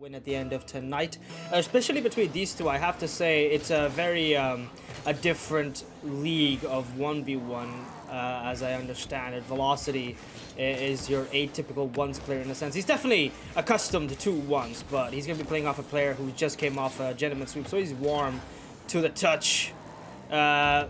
win at the end of tonight, especially between these two. I have to say it's a very a different league of 1v1, as I understand it. Velocity is your atypical ones player in a sense. He's definitely accustomed to ones, but he's going to be playing off a player who just came off a gentleman sweep, so he's warm to the touch.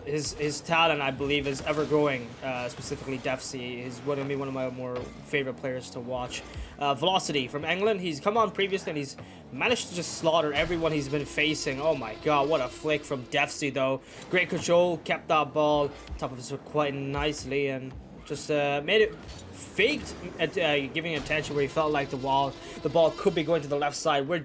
His talent, I believe, is ever growing. Specifically, defzzy is one of my more favorite players to watch. Velocity from England. He's come on previously and he's managed to just slaughter everyone he's been facing. Oh my god, what a flick from defzzy though. Great control, kept that ball top of his foot quite nicely and just made it faked at giving attention where he felt like the ball could be going to the left side where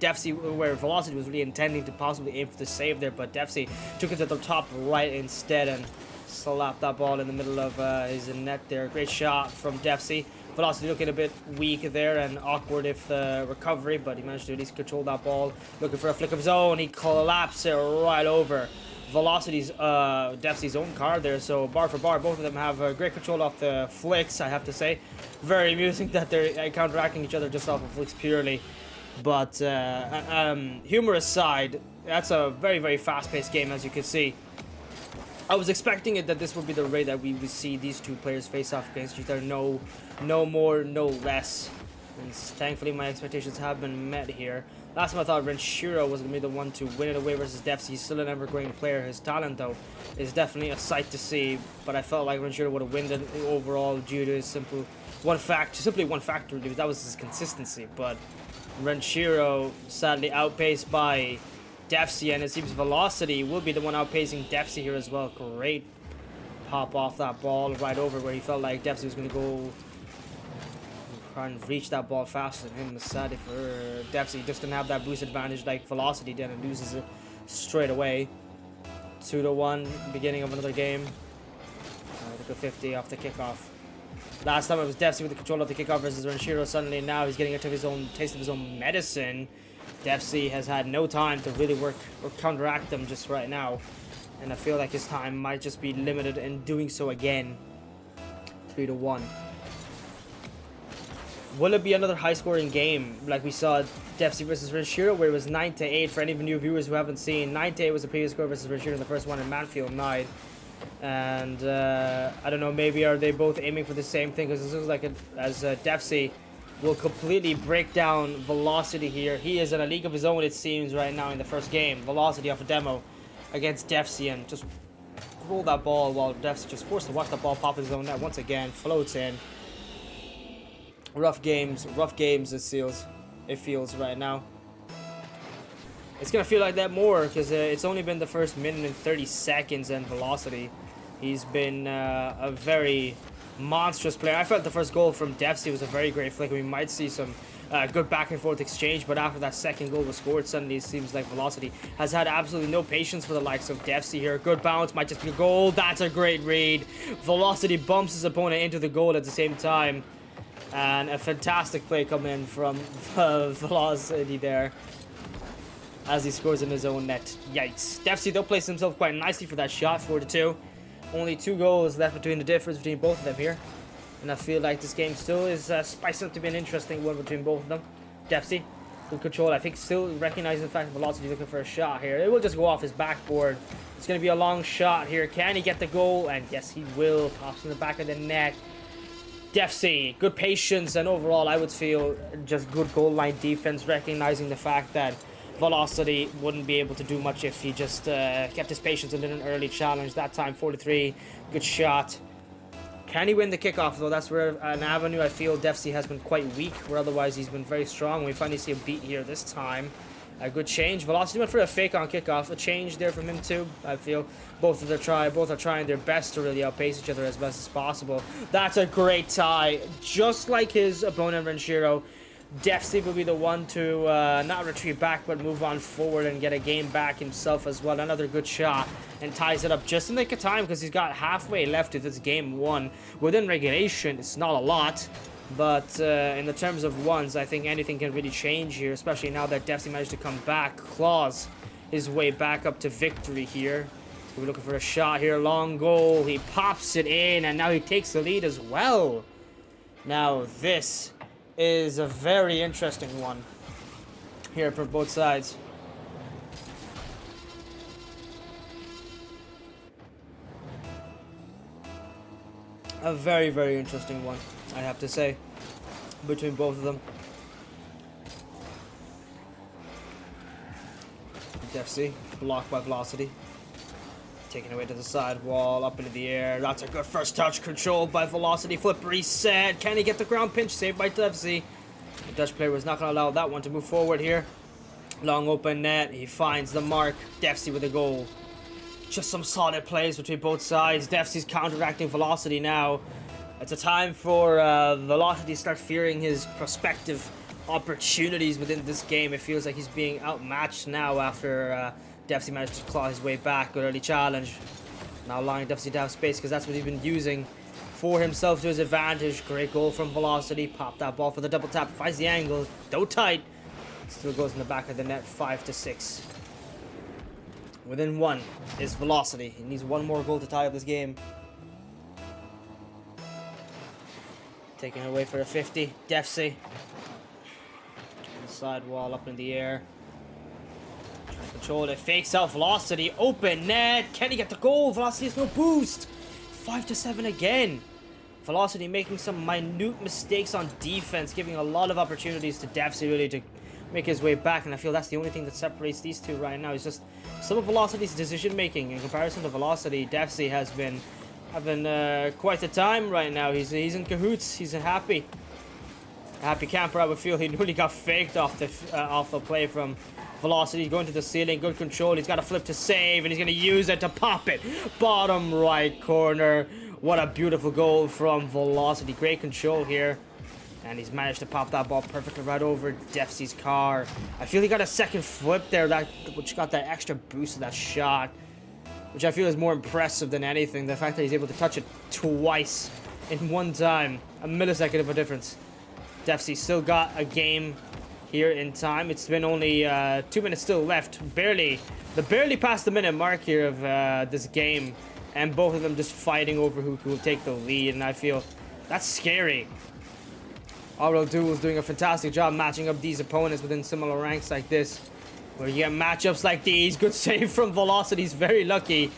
Velocity was really intending to possibly aim for the save there, but defzzy took it to the top right instead and slapped that ball in the middle of his net there. Great shot from defzzy. Velocity looking a bit weak there and awkward if the recovery, but he managed to at least control that ball. Looking for a flick of his own, he collapsed it right over Velocity's defzzy's own card there. So bar for bar, both of them have great control off the flicks, I have to say. Very amusing that they're counteracting each other just off of flicks purely. But humor aside, that's a very, very fast-paced game, as you can see. I was expecting it that this would be the rate that we would see these two players face off against each other. No more, no less. And thankfully, my expectations have been met here. Last time I thought Renshiro was going to be the one to win it away versus defzzy. He's still an ever-growing player. His talent, though, is definitely a sight to see. But I felt like Renshiro would have won it overall due to his simply one factor, that was his consistency. But Renshiro sadly outpaced by defzzy, and it seems Velocity will be the one outpacing defzzy here as well. Great pop off that ball right over where he felt like defzzy was going to go try and reach that ball faster than him. Sadly for defzzy, just didn't have that boost advantage like Velocity did and loses it straight away. 2-1, beginning of another game. Look at 50 off the kickoff. Last time it was defzzy with the control of the kickoff versus Renshiro. Suddenly now he's getting a taste of his own medicine. defzzy has had no time to really work or counteract them just right now. And I feel like his time might just be limited in doing so again. 3-1. Will it be another high-scoring game like we saw defzzy versus Renshiro, where it was 9-8 for any of the new viewers who haven't seen? 9-8 was the previous score versus Renshiro in the first one, and Manfield 9. And I don't know, maybe are they both aiming for the same thing? Because this looks like defzzy will completely break down Velocity here. He is in a league of his own, it seems, right now in the first game. Velocity off a demo against defzzy and just roll that ball while defzzy just forced to watch that ball pop his own net once again. Floats in. Rough games it feels right now. It's gonna feel like that more because it's only been the first minute and 30 seconds and Velocity. He's been a very monstrous player. I felt the first goal from defzzy was a very great flick. We might see some good back and forth exchange, but after that second goal was scored, suddenly it seems like Velocity has had absolutely no patience for the likes of defzzy here. Good bounce, might just be a goal. That's a great read. Velocity bumps his opponent into the goal at the same time. And a fantastic play coming in from Velocity there as he scores in his own net. Yikes. defzzy, though, placed himself quite nicely for that shot, 4-2. Only 2 goals left between the difference between both of them here. And I feel like this game still is spiced up to be an interesting one between both of them. defzzy, good control. I think still recognizing the fact that Velocity looking for a shot here. It will just go off his backboard. It's going to be a long shot here. Can he get the goal? And yes, he will. Pops in the back of the net. defzzy, good patience, and overall I would feel just good goal line defense, recognizing the fact that Velocity wouldn't be able to do much if he just kept his patience and did an early challenge. That time 43, good shot. Can he win the kickoff though? That's where an avenue I feel defzzy has been quite weak, where otherwise he's been very strong. We finally see a beat here this time. A good change. Velocity went for a fake on kickoff. A change there from him too. I feel both are trying their best to really outpace each other as best as possible. That's a great tie. Just like his opponent Renshiro, defzzy will be the one to not retreat back but move on forward and get a game back himself as well. Another good shot and ties it up just in the nick of time because he's got halfway left to this game 1. Within regulation, it's not a lot. But in the terms of ones, I think anything can really change here, especially now that defzzy managed to come back, claws his way back up to victory here. So we're looking for a shot here, long goal, he pops it in, and now he takes the lead as well. Now this is a very interesting one. here from both sides. A very, very interesting one, I have to say, between both of them. defzzy, blocked by Velocity. Taken away to the side wall, up into the air. That's a good first touch, controlled by Velocity. Flip reset. Can he get the ground pinch? Saved by defzzy. The Dutch player was not going to allow that one to move forward here. Long open net. He finds the mark. defzzy with a goal. Just some solid plays between both sides. defzzy's counteracting Velocity now. It's a time for Velocity to start fearing his prospective opportunities within this game. It feels like he's being outmatched now after defzzy managed to claw his way back. Good early challenge. Now allowing defzzy to have space because that's what he's been using for himself to his advantage. Great goal from Velocity. Pop that ball for the double tap. Finds the angle. Though tight. Still goes in the back of the net. 5-6. Within one is Velocity. He needs one more goal to tie up this game. Taking away for a 50. defzzy. Side wall up in the air. Trying to control it. Fakes out Velocity. Open net. Can he get the goal? Velocity has no boost. 5-7 again. Velocity making some minute mistakes on defense, giving a lot of opportunities to defzzy really to make his way back, and I feel that's the only thing that separates these two right now. Is just some of Velocity's decision making. In comparison to Velocity, defzzy has been having quite the time right now. He's in cahoots. He's a happy camper. I would feel he nearly got faked off the play from Velocity. He's going to the ceiling. Good control. He's got a flip to save, and he's going to use it to pop it. Bottom right corner. What a beautiful goal from Velocity. Great control here. And he's managed to pop that ball perfectly right over defzzy's car. I feel he got a second flip there, which got that extra boost of that shot, which I feel is more impressive than anything. The fact that he's able to touch it twice in one time. A millisecond of a difference. defzzy still got a game here in time. It's been only 2 minutes still left. Barely past the minute mark here of this game. And both of them just fighting over who will take the lead. And I feel that's scary. RLduels doing a fantastic job matching up these opponents within similar ranks like this. Where you get matchups like these. Good save from Velocity. He's very lucky.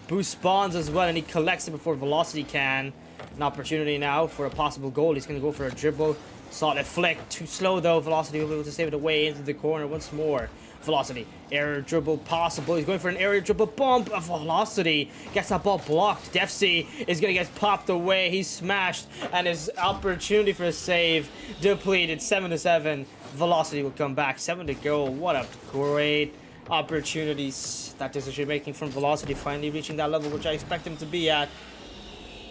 Boost spawns as well, and he collects it before Velocity can. An opportunity now for a possible goal. He's going to go for a dribble. Solid flick. Too slow though. Velocity will be able to save it away into the corner once more. Velocity. Air dribble possible. He's going for an aerial dribble bump. Velocity gets that ball blocked. defzzy is going to get popped away. He's smashed. And his opportunity for a save depleted. 7-7. Velocity will come back. 7 to go. What a great opportunities. That decision making from Velocity finally reaching that level which I expect him to be at.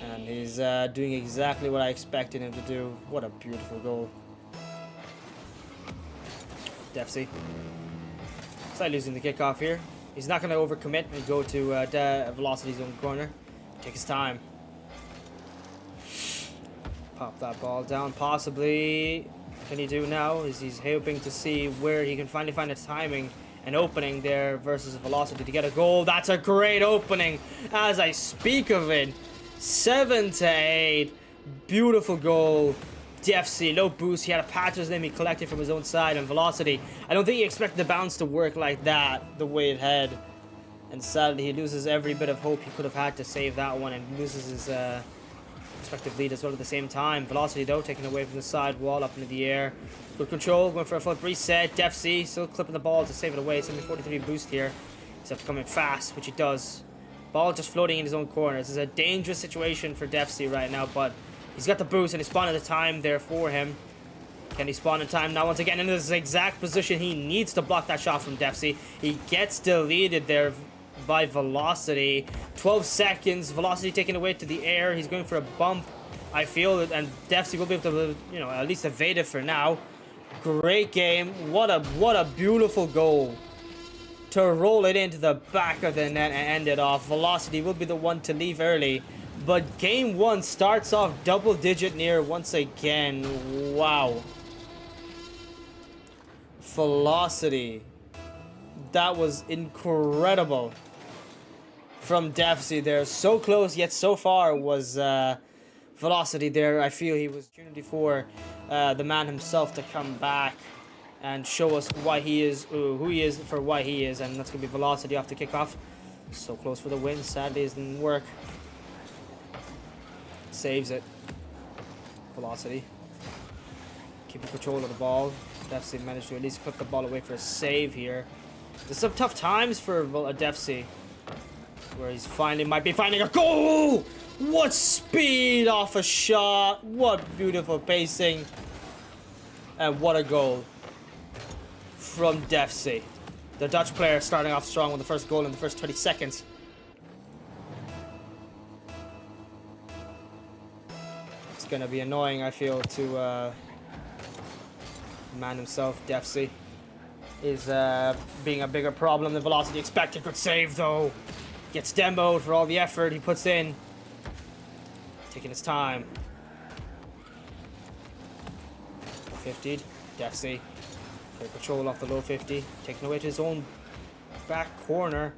And he's doing exactly what I expected him to do. What a beautiful goal. defzzy. Slightly losing the kickoff here. He's not going to overcommit and go to Velocity's own corner. Take his time. Pop that ball down. Possibly. Can he do now? He's hoping to see where he can finally find a timing and opening there versus Velocity to get a goal. That's a great opening as I speak of it. 7-8. Beautiful goal. defzzy, low boost. He had a patch his name. He collected from his own side. And Velocity, I don't think he expected the bounce to work like that, the way it had. And sadly, he loses every bit of hope he could have had to save that one, and loses his respective lead as well at the same time. Velocity, though, taken away from the side wall up into the air. Good control, going for a flip reset. defzzy still clipping the ball to save it away. 743 boost here. He's have to come in fast, which he does. Ball just floating in his own corner. This is a dangerous situation for defzzy right now, but he's got the boost and he spawned at the time there for him. Can he spawn in time? Now once again in this exact position. He needs to block that shot from defzzy. He gets deleted there by Velocity. 12 seconds. Velocity taken away to the air. He's going for a bump, I feel, and defzzy will be able to, at least evade it for now. Great game. What a beautiful goal to roll it into the back of the net and end it off. Velocity will be the one to leave early. But game one starts off double-digit near once again. Wow. Velocity. That was incredible from defzzy there. So close, yet so far was Velocity there. I feel he was opportunity for the man himself to come back. and show us why he is, who he is for why he is, and that's going to be Velocity off the kickoff. So close for the win. Sadly, it didn't work. Saves it. Velocity. Keeping control of the ball. defzzy managed to at least clip the ball away for a save here. There's some tough times for defzzy, where he's finally might be finding a goal. What speed off a shot. What beautiful pacing. And what a goal from defzzy. The Dutch player starting off strong with the first goal in the first 20 seconds. It's going to be annoying, I feel, to man himself. defzzy is being a bigger problem than Velocity expected. Good save, though. Gets demoed for all the effort he puts in. Taking his time. 50'd. defzzy. Great control off the low 50. Taking away to his own back corner.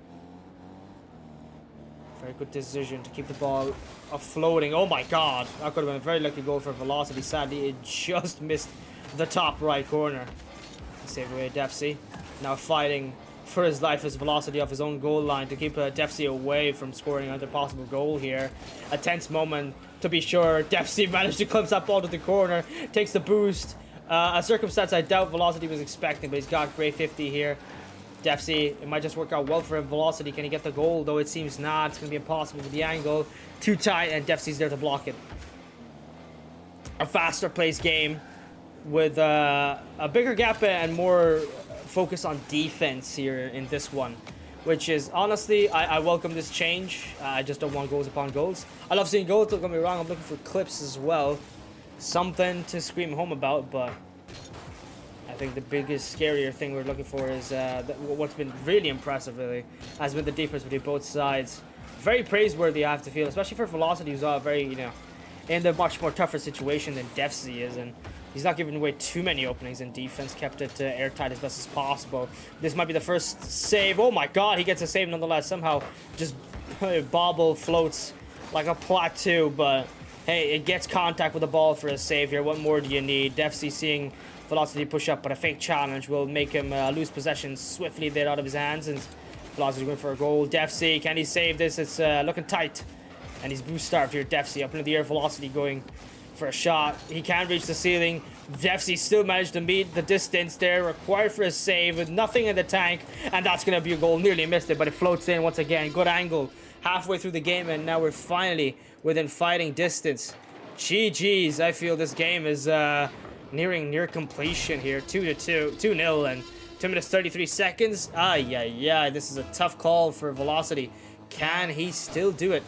Very good decision to keep the ball floating. Oh my god. That could have been a very lucky goal for Velocity. Sadly, it just missed the top right corner. Saved away defzzy. Now fighting for his life as Velocity off his own goal line to keep defzzy away from scoring another possible goal here. A tense moment to be sure. defzzy managed to glimpse that ball to the corner. Takes the boost. A circumstance I doubt Velocity was expecting, but he's got great 50 here. defzzy, it might just work out well for him. Velocity, can he get the goal? Though it seems not. It's going to be impossible with the angle. Too tight, and defzzy's there to block it. A faster paced game with a bigger gap and more focus on defense here in this one. Which is, honestly, I welcome this change. I just don't want goals upon goals. I love seeing goals, don't get me wrong. I'm looking for clips as well. Something to scream home about, but I think the biggest, scarier thing we're looking for is what's been really impressive, really, has been the defense between both sides. Very praiseworthy, I have to feel, especially for Velocity, who's very, in a much more tougher situation than defzzy is, and he's not giving away too many openings in defense, kept it airtight as best as possible. This might be the first save. Oh my god, he gets a save nonetheless. Somehow just bobble floats like a plateau, but hey, it gets contact with the ball for a save here. What more do you need? defzzy seeing Velocity push up, but a fake challenge will make him lose possession swiftly there out of his hands, and Velocity going for a goal. defzzy, can he save this? It's looking tight, and he's boost starved here. defzzy up into the air. Velocity going for a shot. He can reach the ceiling. defzzy still managed to meet the distance there required for a save with nothing in the tank, and that's going to be a goal. Nearly missed it, but it floats in once again. Good angle halfway through the game, and now we're finally within fighting distance. GG's. I feel this game is nearing near completion here. 2-0 and 2 minutes 33 seconds. Yeah, this is a tough call for Velocity. Can he still do it?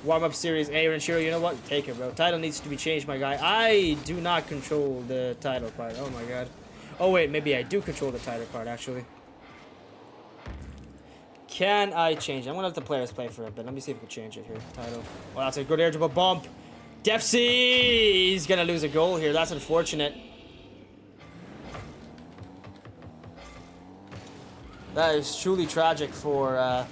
Warm-up series, Aaron Shiro, you know what? Take it, bro. Title needs to be changed, my guy. I do not control the title part. Oh my god. Oh wait, maybe I do control the title part, actually. Can I change it? I'm gonna let the players play for a bit. Let me see if we can change it here. Title. Well, that's a good air dribble bump. defzzy! He's gonna lose a goal here. That's unfortunate. That is truly tragic for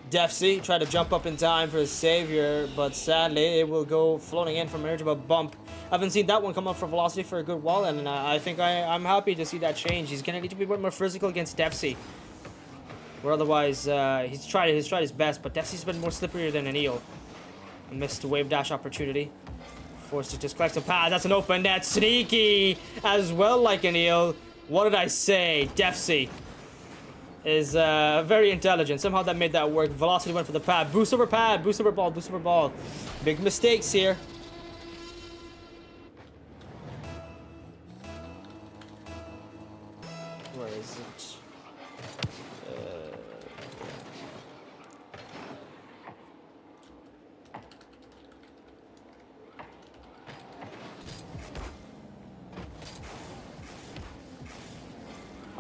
defzzy. Tried to jump up in time for his save here, but sadly it will go floating in from an air dribble bump. I haven't seen that one come up for Velocity for a good while, and I think I'm happy to see that change. He's gonna need to be a bit more physical against defzzy. Where otherwise, he's tried his best, but defzzy's been more slipperier than an eel. A missed wave dash opportunity. Forced to just collect some pass. That's an open net. Sneaky as well, like an eel. What did I say? defzzy is very intelligent. Somehow that made that work. Velocity went for the pad. Boost over pad. Boost over ball. Boost over ball. Big mistakes here. Where is it?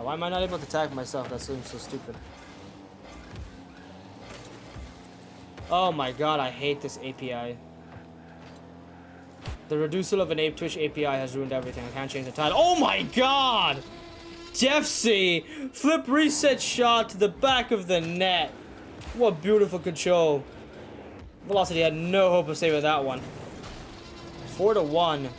Why am I not able to tag myself? That seems so stupid. Oh my god, I hate this API. The reducial of an Twitch API has ruined everything. I can't change the title. Oh my god! defzzy! Flip reset shot to the back of the net. What beautiful control. Velocity had no hope of saving that one. 4-1.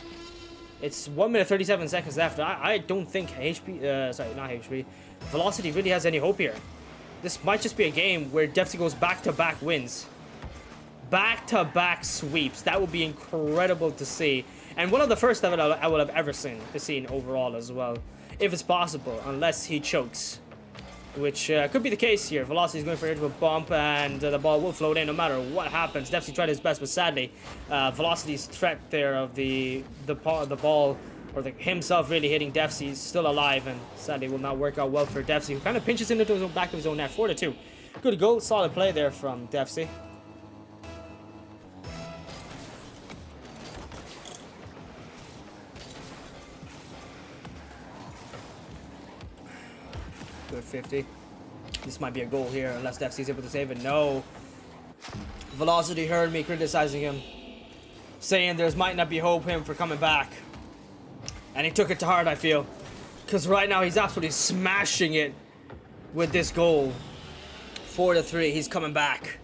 It's 1 minute 37 seconds left. I don't think sorry, not HP, Velocity really has any hope here. This might just be a game where defzzy goes back-to-back wins. Back-to-back sweeps. That would be incredible to see. And one of the first that I will have ever seen overall as well. If it's possible, unless he chokes. Which could be the case here. Velocity is going for into a bump, and the ball will float in no matter what happens. defzzy tried his best, but sadly, Velocity's threat there of the ball, or himself really hitting defzzy, is still alive, and sadly will not work out well for defzzy, who kind of pinches into the back of his own net. 4-2. Good goal, solid play there from defzzy. Good 50. This might be a goal here, unless defzzy's able to save it. No. Velocity heard me criticizing him, saying there might not be hope him for coming back. And he took it to heart, I feel. Because right now he's absolutely smashing it with this goal. 4-3. He's coming back.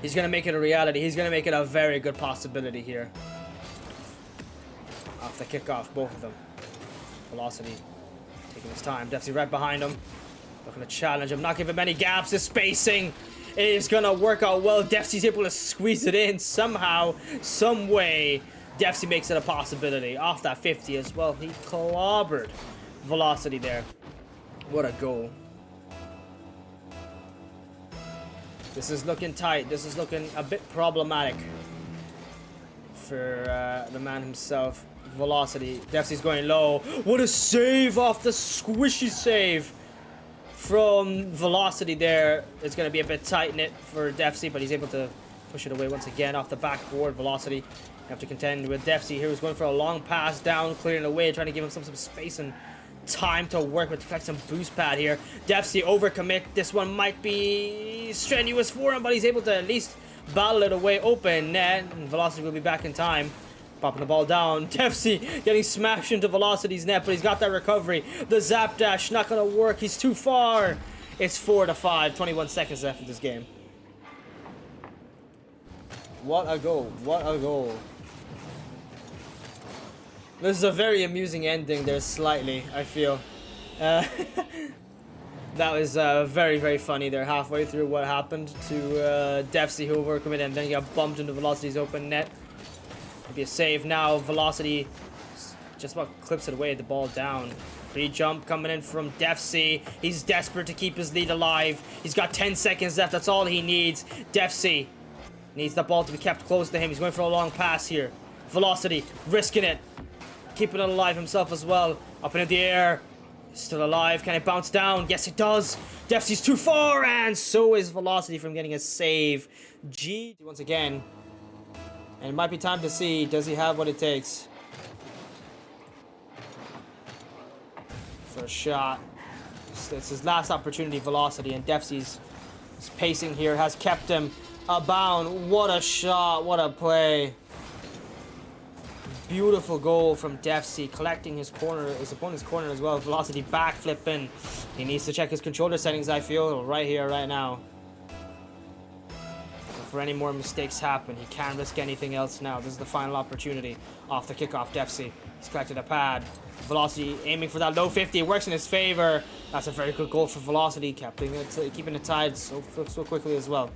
He's going to make it a reality. He's going to make it a very good possibility here. Off the kickoff, both of them. Velocity taking his time. defzzy right behind him. Looking to challenge him, not give him any gaps. The spacing is gonna work out well. defzzy's able to squeeze it in somehow, some way. defzzy makes it a possibility. Off that 50 as well. He clobbered Velocity there. What a goal. This is looking tight. This is looking a bit problematic for the man himself. Velocity. defzzy's going low. What a save off the squishy save from Velocity there. It's going to be a bit tight-knit for defzzy, but he's able to push it away once again off the backboard. Velocity have to contend with defzzy here, who's going for a long pass down, clearing away, trying to give him some space and time to work with, to collect some boost pad here. defzzy overcommit. This one might be strenuous for him, but he's able to at least battle it away. Open net, and Velocity will be back in time. Popping the ball down. defzzy getting smashed into Velocity's net, but he's got that recovery. The zap dash not going to work. He's too far. It's 4-5. 21 seconds left in this game. What a goal. What a goal. This is a very amusing ending there, slightly, I feel. That was very, very funny there, halfway through what happened to defzzy, who overcommitted, and then he got bumped into Velocity's open net. Be a save now. Velocity just about clips it away, the ball down. Free jump coming in from defzzy. He's desperate to keep his lead alive. He's got 10 seconds left. That's all he needs. defzzy needs the ball to be kept close to him. He's going for a long pass here. Velocity risking it, keeping it alive himself as well. Up into the air. Still alive. Can it bounce down? Yes, it does. defzzy's too far, and so is Velocity from getting a save. G once again. And it might be time to see, does he have what it takes? For a shot. It's his last opportunity, Velocity, and defzzy's pacing here has kept him abound. What a shot, what a play. Beautiful goal from defzzy, collecting his opponent's corner as well. Velocity backflipping. He needs to check his controller settings, I feel, right here, right now. For any more mistakes happen, he can't risk anything else now. This is the final opportunity. Off the kickoff, defzzy. He's collected a pad. Velocity aiming for that low 50. It works in his favor. That's a very good goal for Velocity, keeping it tied so quickly as well.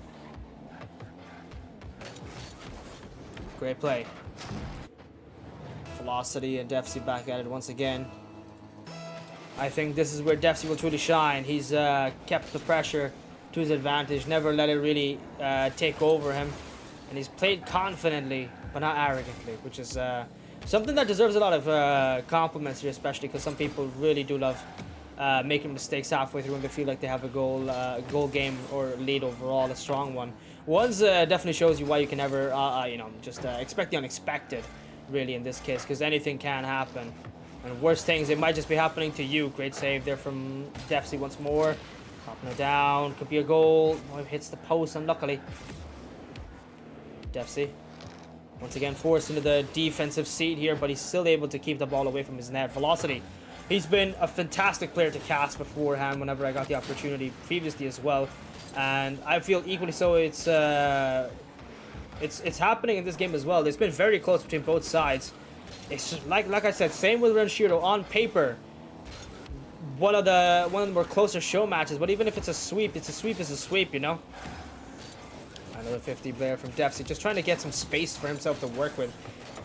Great play. Velocity and defzzy back at it once again. I think this is where defzzy will truly shine. He's kept the pressure to his advantage, never let it really take over him, and he's played confidently but not arrogantly, which is something that deserves a lot of compliments here, especially because some people really do love making mistakes halfway through when they feel like they have a goal game or lead overall, a strong one. One's definitely shows you why you can never just expect the unexpected, really, in this case, because anything can happen, and worse things, it might just be happening to you. Great save there from defzzy once more. Popping it down, could be a goal. Oh, it hits the post, unluckily. defzzy once again forced into the defensive seat here, but he's still able to keep the ball away from his net. Velocity, he's been a fantastic player to cast beforehand whenever I got the opportunity, previously as well, and I feel equally so it's happening in this game as well. It's been very close between both sides. It's just like I said, same with Renshiro. On paper, one of the more closer show matches, but even if it's a sweep, it's a sweep, you know. Another 50 there from defzzy, just trying to get some space for himself to work with.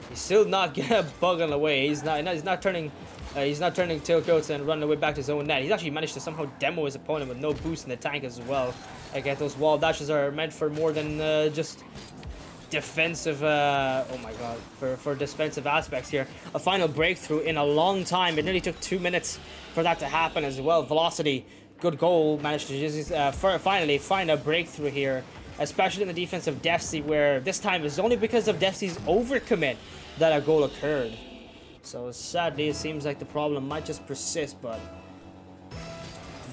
He's still not bugging away. He's not turning tailcoats and running away back to his own net. He's actually managed to somehow demo his opponent with no boost in the tank as well. Again, those wall dashes are meant for more than just defensive. Oh my god, for defensive aspects here. A final breakthrough in a long time. It nearly took 2 minutes for that to happen as well. Velocity, good goal, managed to just finally find a breakthrough here, especially in the defense of defzzy, where this time it's only because of defzzy's overcommit that a goal occurred. So sadly, it seems like the problem might just persist, but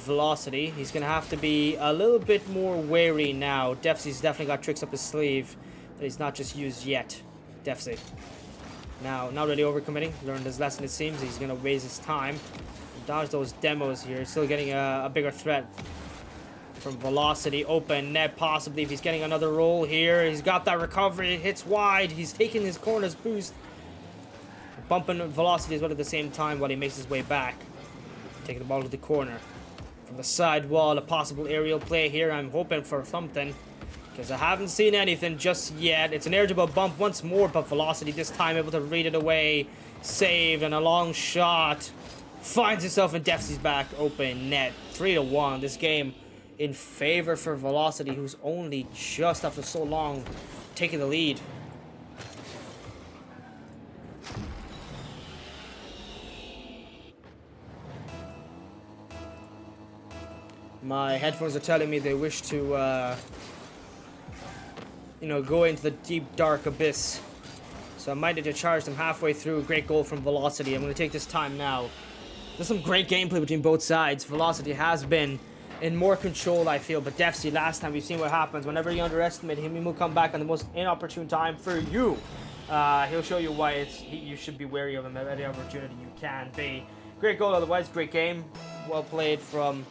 velocity, he's gonna have to be a little bit more wary now. defzzy's definitely got tricks up his sleeve that he's not just used yet. defzzy now not really overcommitting, learned his lesson. It seems he's gonna waste his time, dodge those demos here. Still getting a bigger threat from velocity. Open net possibly if he's getting another roll here. He's got that recovery, hits wide, he's taking his corners boost, bumping velocity as well at the same time while he makes his way back, taking the ball to the corner from the side wall. A possible aerial play here. I'm hoping for something because I haven't seen anything just yet. It's an eligible bump once more, but velocity this time able to read it away, saved, and a long shot finds himself in defzzy's back. Open net, 3-1. This game in favor for velocity, who's only just after so long taking the lead. My headphones are telling me they wish to, go into the deep, dark abyss. So I might need to charge them halfway through. Great goal from velocity. I'm going to take this time now. There's some great gameplay between both sides. Velocity has been in more control, I feel, but defzzy, last time we've seen what happens. Whenever you underestimate him, he will come back on the most inopportune time for you. He'll show you why you should be wary of him at every opportunity you can be. Great goal otherwise, great game. Well played from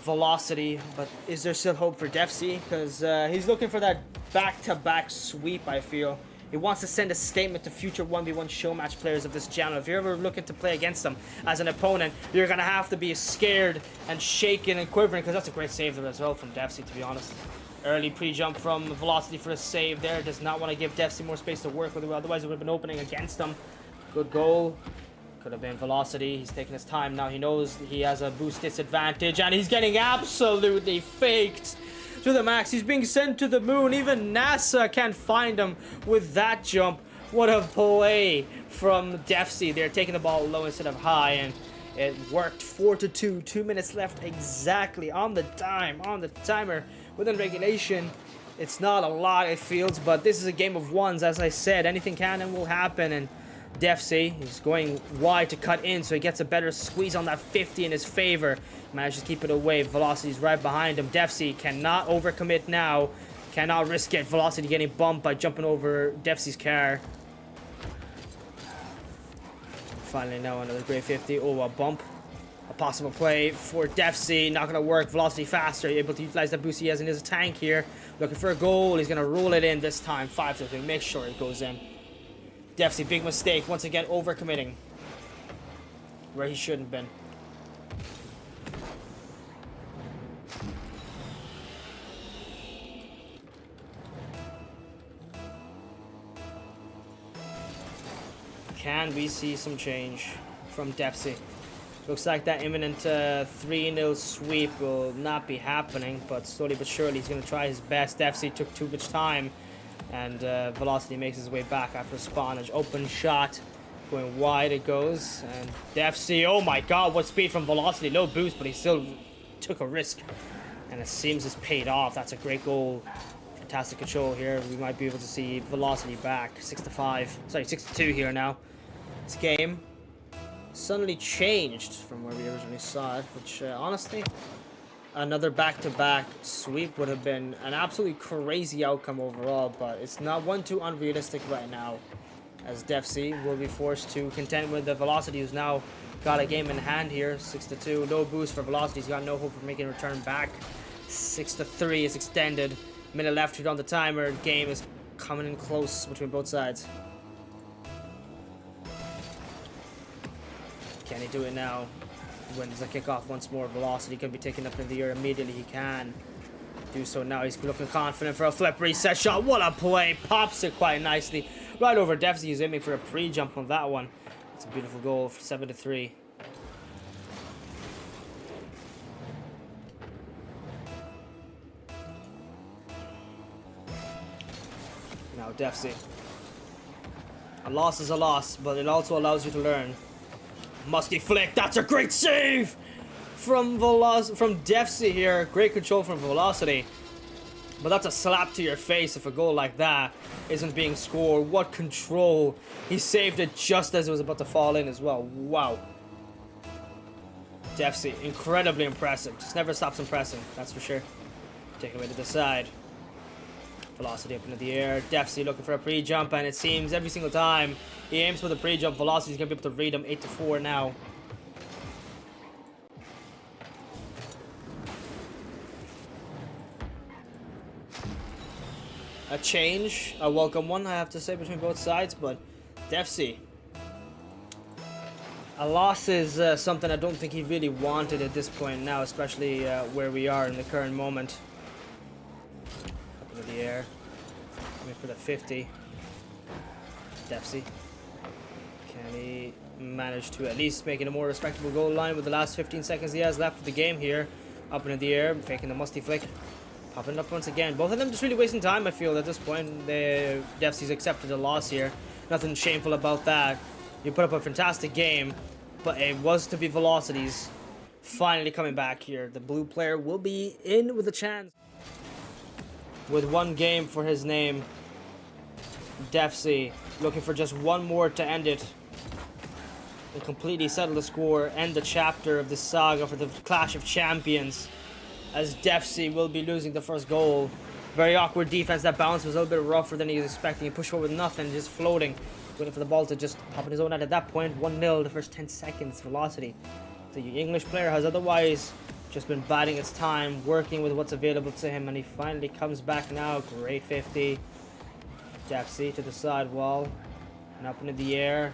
velocity, but is there still hope for defzzy? Because he's looking for that back-to-back sweep, I feel. He wants to send a statement to future 1v1 show match players of this channel. If you're ever looking to play against them as an opponent, you're going to have to be scared and shaking and quivering, because that's a great save there as well from defzzy, to be honest. Early pre-jump from velocity for a save there. Does not want to give defzzy more space to work with, otherwise it would have been opening against him. Good goal. Could have been velocity. He's taking his time now. He knows he has a boost disadvantage, and he's getting absolutely faked to the max. He's being sent to the moon. Even NASA can't find him with that jump. What a play from defzzy. They're taking the ball low instead of high, and it worked. 4-2. 2 minutes left exactly on the timer. Within regulation, it's not a lot, it feels, but this is a game of ones. As I said, anything can and will happen, and defzzy is going wide to cut in, so he gets a better squeeze on that 50 in his favor. Manages to keep it away. Velocity's right behind him. defzzy cannot overcommit now. Cannot risk it. Velocity getting bumped by jumping over defzzy's car. Finally now another great 50. Oh, a bump. A possible play for defzzy. Not going to work. Velocity faster. Able to utilize the boost he has in his tank here. Looking for a goal. He's going to roll it in this time. 5-2. Make sure it goes in. defzzy, big mistake. Once again, overcommitting where he shouldn't have been. Can we see some change from defzzy? Looks like that imminent 3-0 sweep will not be happening, but slowly but surely he's going to try his best. defzzy took too much time, and velocity makes his way back after spawnage. Open shot, going wide it goes, and defzzy, oh my god, what speed from velocity. Low boost, but he still took a risk, and it seems it's paid off. That's a great goal. Fantastic control here. We might be able to see velocity back. 6-5, sorry, 6-2 here now. This game suddenly changed from where we originally saw it, which honestly, another back-to-back sweep would have been an absolutely crazy outcome overall, but it's not one too unrealistic right now, as defzzy will be forced to contend with the velocity, who's now got a game in hand here. 6-2, no boost for velocity. He's got no hope of making a return back. 6-3 is extended. Minute left on the timer. Game is coming in close between both sides. Can he do it now? Wins the kickoff once more. Velocity can be taken up in the air immediately. He can do so now. He's looking confident for a flip reset shot. What a play. Pops it quite nicely. Right over defzzy. He's aiming for a pre-jump on that one. It's a beautiful goal for 7-3. Now defzzy. A loss is a loss, but it also allows you to learn. Musty flick. That's a great save from defzzy here. Great control from Velocity. But that's a slap to your face if a goal like that isn't being scored. What control. He saved it just as it was about to fall in as well. Wow. defzzy, incredibly impressive. Just never stops impressing, that's for sure. Take it away to the side. Velocity up into the air. defzzy looking for a pre-jump, and it seems every single time he aims for the pre-jump, Velocity's going to be able to read him. 8-4 now. A change, a welcome one, I have to say, between both sides, but defzzy. A loss is something I don't think he really wanted at this point now, especially where we are in the current moment. Up into the air. Coming for the 50. defzzy. Can he manage to at least make it a more respectable goal line with the last 15 seconds he has left of the game here? Up into the air, faking the musty flick. Popping it up once again. Both of them just really wasting time, I feel, at this point. defzzy's accepted a loss here. Nothing shameful about that. You put up a fantastic game, but it was to be Velocity's finally coming back here. The blue player will be in with a chance. With one game for his name, defzzy looking for just one more to end it and completely settle the score, end the chapter of this saga for the Clash of Champions, as defzzy will be losing the first goal. Very awkward defense. That bounce was a little bit rougher than he was expecting. He pushed forward with nothing, just floating, waiting for the ball to just pop in his own net. At that point, 1-0 the first 10 seconds. Velocity. The English player has otherwise just been biding its time, working with what's available to him, and he finally comes back now. Great 50. defzzy to the side wall and up into the air.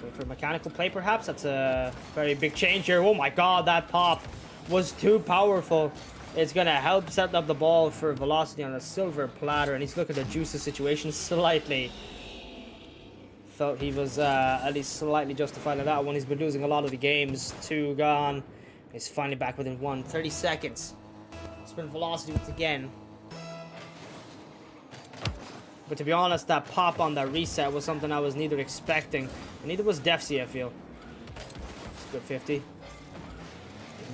Going for a mechanical play, perhaps. That's a very big change here. Oh my god, that pop was too powerful. It's going to help set up the ball for Velocity on a silver platter, and he's looking to juice the situation slightly. Felt he was at least slightly justified in that one. He's been losing a lot of the games. 2 gone. He's finally back within 1. 30 seconds. It's been Velocity once again. But to be honest, that pop on that reset was something I was neither expecting, and neither was defzzy, I feel. It's a good 50.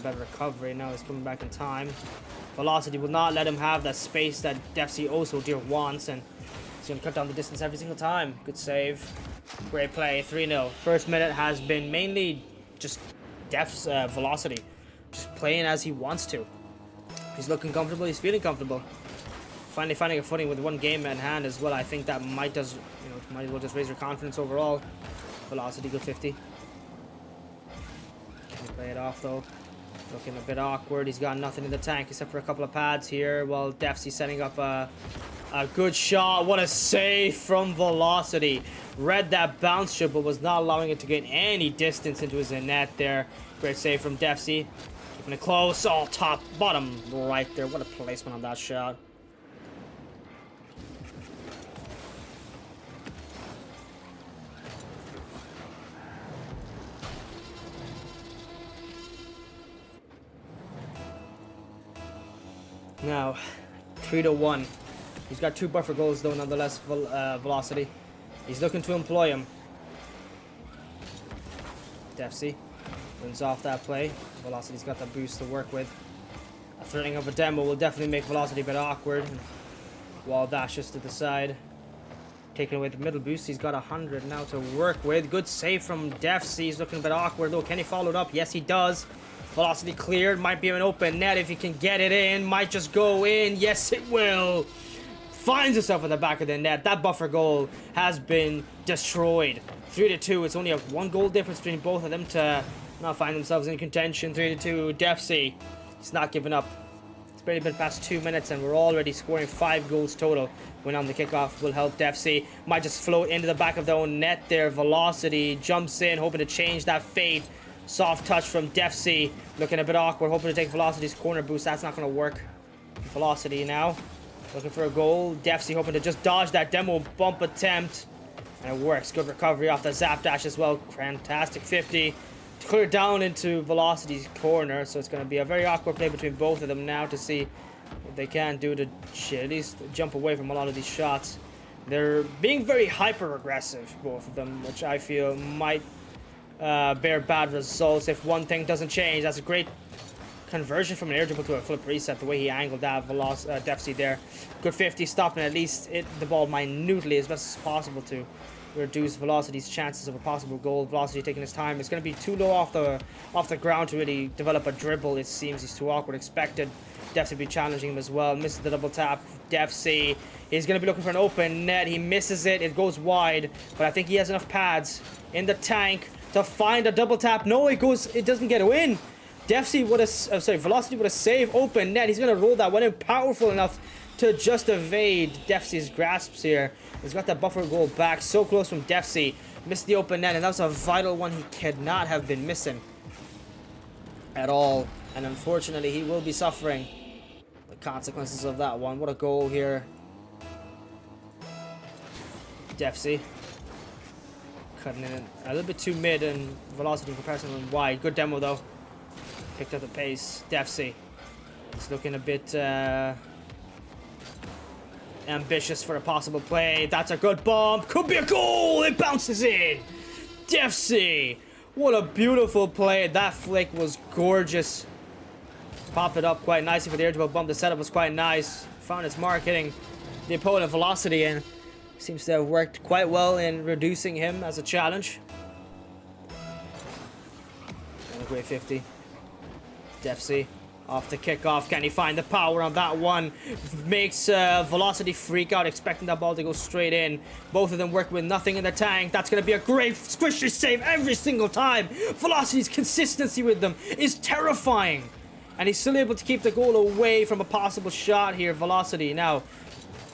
Better recovery. Now he's coming back in time. Velocity will not let him have that space that defzzy oh so dear wants, and he's going to cut down the distance every single time. Good save. Great play. 3-0. First minute has been mainly just Velocity just playing as he wants to. He's looking comfortable. He's feeling comfortable. Finally finding a footing with one game at hand as well. I think that might as well just raise your confidence overall. Velocity, good 50. Can he play it off though? Looking a bit awkward. He's got nothing in the tank except for a couple of pads here, while defzzy setting up a good shot. What a save from Velocity. Read that bounce chip, but was not allowing it to get any distance into his net there. Great save from defzzy. Keeping it close. Oh, top, bottom right there. What a placement on that shot. Now, 3-1. He's got 2 buffer goals though, nonetheless. Velocity. He's looking to employ him. defzzy runs off that play. Velocity's got the boost to work with. A threatening of a demo will definitely make Velocity a bit awkward. Wall dashes to the side. Taking away the middle boost. He's got 100 now to work with. Good save from defzzy. He's looking a bit awkward though. Can he follow it up? Yes, he does. Velocity cleared. Might be an open net if he can get it in. Might just go in. Yes, it will. Finds himself at the back of the net. That buffer goal has been destroyed. 3-2. It's only a 1 goal difference between both of them to not find themselves in contention. 3-2. defzzy. He's not giving up. It's barely been past 2 minutes and we're already scoring 5 goals total. When on the kickoff will help defzzy. Might just float into the back of their own net there. Velocity jumps in, hoping to change that fate. Soft touch from defzzy. Looking a bit awkward, hoping to take Velocity's corner boost. That's not going to work. Velocity now. Looking for a goal. defzzy hoping to just dodge that demo bump attempt. And it works. Good recovery off the zap dash as well. Fantastic 50. To clear down into Velocity's corner. So it's going to be a very awkward play between both of them now to see if they can do to at least jump away from a lot of these shots. They're being very hyper-aggressive, both of them, which I feel might bear bad results if one thing doesn't change. That's a great conversion from an air dribble to a flip reset, the way he angled that defzzy there. Good 50, stopping at least the ball minutely as best as possible to reduce Velocity's chances of a possible goal. Velocity taking his time. It's going to be too low off the ground to really develop a dribble. It seems he's too awkward. Expected defzzy be challenging him as well. Misses the double tap. defzzy. He's going to be looking for an open net. He misses it. It goes wide, but I think he has enough pads in the tank to find a double tap. No, it doesn't get a win. defzzy would have, Velocity would have saved open net. He's going to roll that one in powerful enough to just evade defzzy's grasps here. He's got that buffer goal back. So close from defzzy. Missed the open net, and that was a vital one he could not have been missing at all. And unfortunately, he will be suffering the consequences of that one. What a goal here. defzzy. Cutting in a little bit too mid, and Velocity in comparison went wide. Good demo, though. Picked up the pace. defzzy. It's looking a bit ambitious for a possible play. That's a good bomb. Could be a goal. It bounces in. defzzy. What a beautiful play. That flick was gorgeous. Popped it up quite nicely for the air dribble bump. The setup was quite nice. Found its mark, hitting the opponent Velocity, and seems to have worked quite well in reducing him as a challenge. And a great 50. defzzy. Off the kickoff. Can he find the power on that one? Makes Velocity freak out, expecting that ball to go straight in. Both of them work with nothing in the tank. That's going to be a great squishy save every single time. Velocity's consistency with them is terrifying. And he's still able to keep the goal away from a possible shot here. Velocity now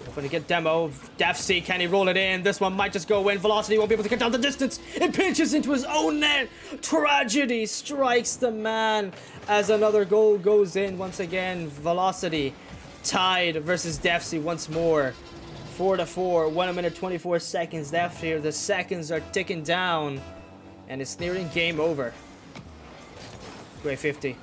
hoping to get demo. defzzy, can he roll it in? This one might just go in. Velocity won't be able to get down the distance. It pinches into his own net. Tragedy strikes the man as another goal goes in once again. Velocity tied versus defzzy once more. 4-4. 1 minute 24 seconds left here. The seconds are ticking down, and it's nearing game over. Great 50.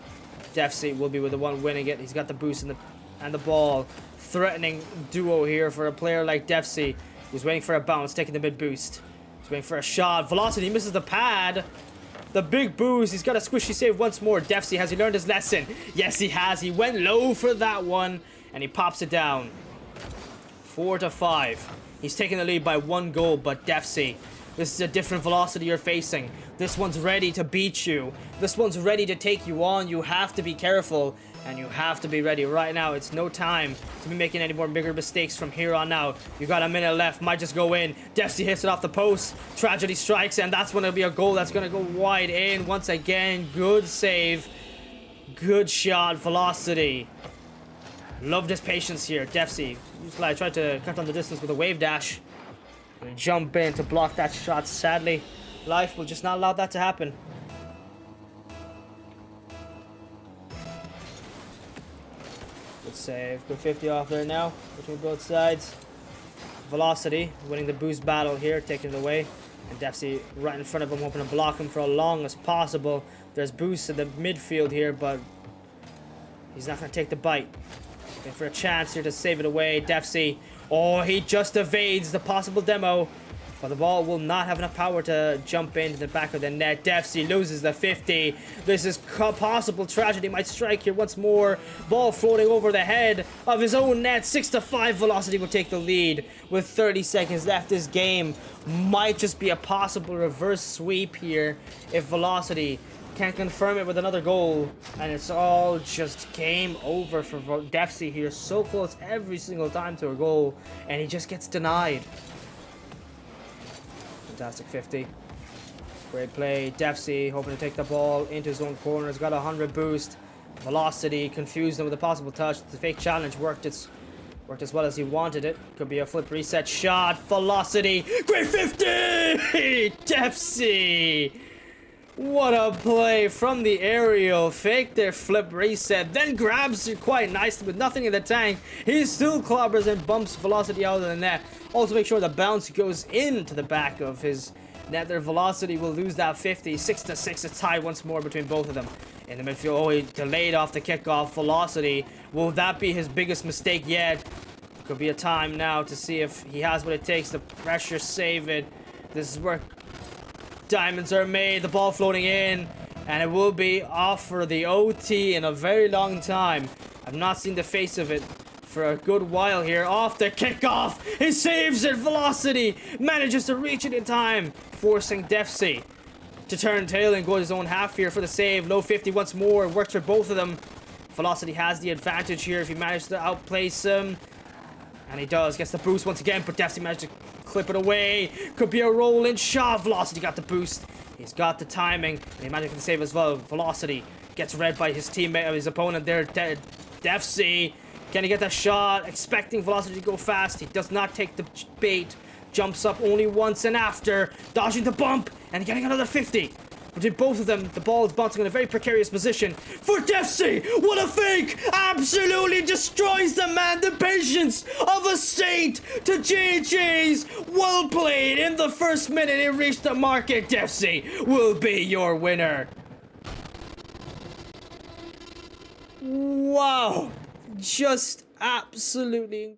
defzzy will be with the one winning it. He's got the boost and the ball. Threatening duo here for a player like defzzy, who's waiting for a bounce, taking the mid boost. He's waiting for a shot. Velocity misses the pad. The big boost. He's got a squishy save once more. defzzy, has he learned his lesson? Yes, he has. He went low for that one, and he pops it down. 4-5. He's taking the lead by 1 goal, but defzzy, this is a different Velocity you're facing. This one's ready to beat you. This one's ready to take you on. You have to be careful, and you have to be ready right now. It's no time to be making any more bigger mistakes from here on out. You got a minute left. Might just go in. defzzy hits it off the post. Tragedy strikes, and that's when it'll be a goal that's going to go wide in once again. Good save. Good shot. Velocity. Loved his patience here. defzzy tried to cut down the distance with a wave dash and jump in to block that shot. Sadly, life will just not allow that to happen. Good save. Good 50 off there now between both sides. Velocity winning the boost battle here, taking it away. And defzzy right in front of him, hoping to block him for as long as possible. There's boost in the midfield here, but he's not going to take the bite. Looking for a chance here to save it away. defzzy. Oh, he just evades the possible demo. But the ball will not have enough power to jump into the back of the net. defzzy loses the 50. This is possible tragedy. Might strike here once more. Ball floating over the head of his own net. 6-5. Velocity will take the lead with 30 seconds left. This game might just be a possible reverse sweep here if Velocity can't confirm it with another goal, and it's all just game over for defzzy here. So close every single time to a goal, and he just gets denied. Fantastic 50. Great play. defzzy hoping to take the ball into his own corner. He's got 100 boost. Velocity confused him with a possible touch. The fake challenge worked as well as he wanted it. Could be a flip reset shot. Velocity. Great 50! defzzy! What a play from the aerial. Fake their flip reset. Then grabs it quite nicely with nothing in the tank. He still clobbers and bumps Velocity out of the net. Also make sure the bounce goes into the back of his net. Their Velocity will lose that 50. 6-6. A tie once more between both of them. In the midfield, oh, he delayed off the kickoff. Velocity, will that be his biggest mistake yet? Could be a time now to see if he has what it takes to pressure save it. This is where diamonds are made. The ball floating in, and it will be off for the OT in a very long time. I've not seen the face of it for a good while here. Off the kickoff, he saves it. Velocity manages to reach it in time, forcing defzzy to turn tail and go his own half here for the save. Low 50 once more. Works for both of them. Velocity has the advantage here if he manages to outplace him. And he does. Gets the boost once again, but defzzy managed to clip it away. Could be a roll-in shot. Velocity got the boost. He's got the timing. And he managed to save as well. Velocity gets read by his teammate, his opponent there, defzzy. Can he get the shot? Expecting Velocity to go fast. He does not take the bait. Jumps up only once and after. Dodging the bump. And getting another 50. Between both of them, the ball is bouncing in a very precarious position. For defzzy! What a fake! Absolutely destroys the man. The patience of a saint to GG's. Well played. In the first minute, it reached the market. defzzy will be your winner. Wow. Just absolutely